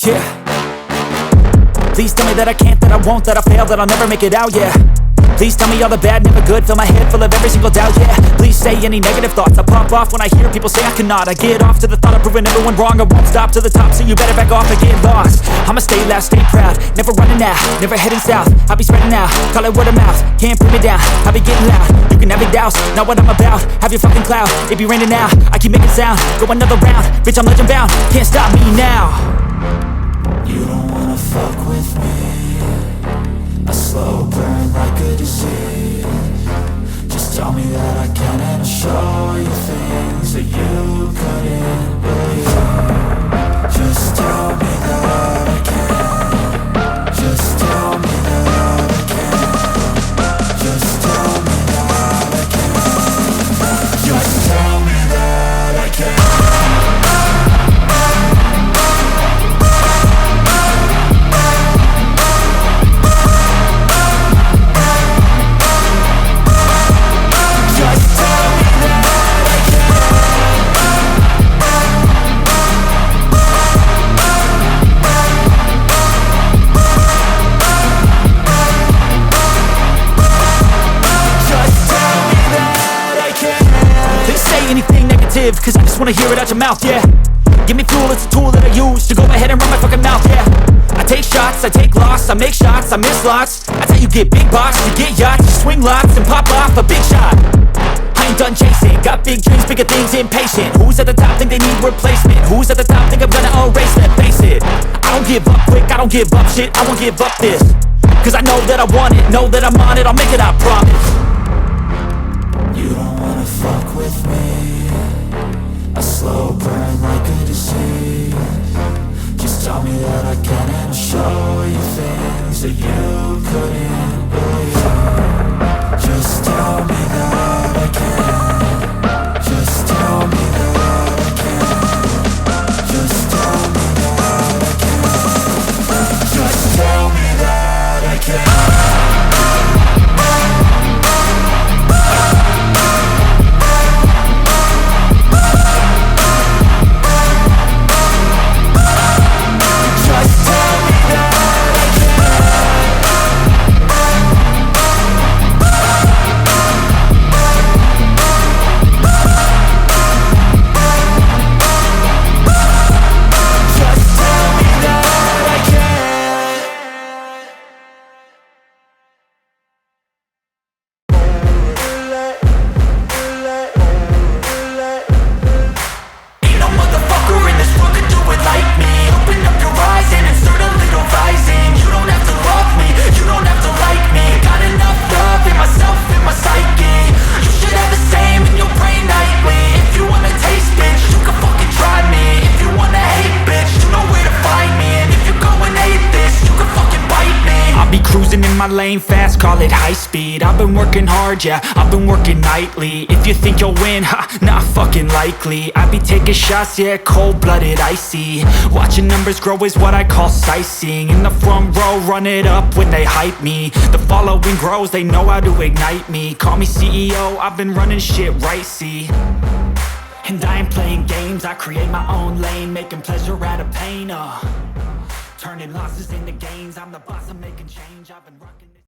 yeah. Please tell me that I can't, that I won't, that I fail, that I'll never make it out, yeah. Please tell me all the bad, never good, fill my head full of every single doubt, yeah. Please say any negative thoughts, I pop off when I hear people say I cannot. I get off to the thought of proving everyone wrong, I won't stop to the top, so you better back off and get lost. I'ma stay loud, stay proud, never running out, never heading south. I'll be spreading out, call it word of mouth, can't put me down, I'll be getting loud. You can have your doubts, not what I'm about, have your fucking clout, it be raining now, I keep making sound, go another round, bitch I'm legend bound, can't stop me now. You don't wanna fuck with me, a slow burn like a disease. Just tell me that I can and I'll show you things that you couldn't believe. Just tell me that I can. Just tell me that I can. Just tell me that I can. Just tell me that I can. Cause I just wanna hear it out your mouth, yeah. Give me fuel, it's a tool that I use to go ahead and run my fucking mouth, yeah. I take shots, I take loss, I make shots, I miss lots. That's how you get big box, you get yachts, you swing lots and pop off a big shot. I ain't done chasing, got big dreams, bigger things, impatient. Who's at the top think they need replacement? Who's at the top think I'm gonna erase them? Face it, I don't give up quick, I don't give up shit, I won't give up this. Cause I know that I want it, know that I'm on it, I'll make it, I promise. You don't wanna fuck with me, a slow burn like a disease. Just tell me that I can and I'll show you things that you couldn't believe. Just tell me that I can. Just tell me that I can. Just tell me that I can. Just tell me that I can. Lane fast, call it high speed. I've been working hard, yeah, I've been working nightly. If you think you'll win, ha, not fucking likely. I be taking shots, yeah, cold-blooded, icy. Watching numbers grow is what I call sightseeing. In the front row, run it up when they hype me. The following grows, they know how to ignite me. Call me CEO, I've been running shit right, see. And I ain't playing games, I create my own lane, making pleasure out of pain, turning losses into gains. I'm the boss, I'm making change. I've been rocking.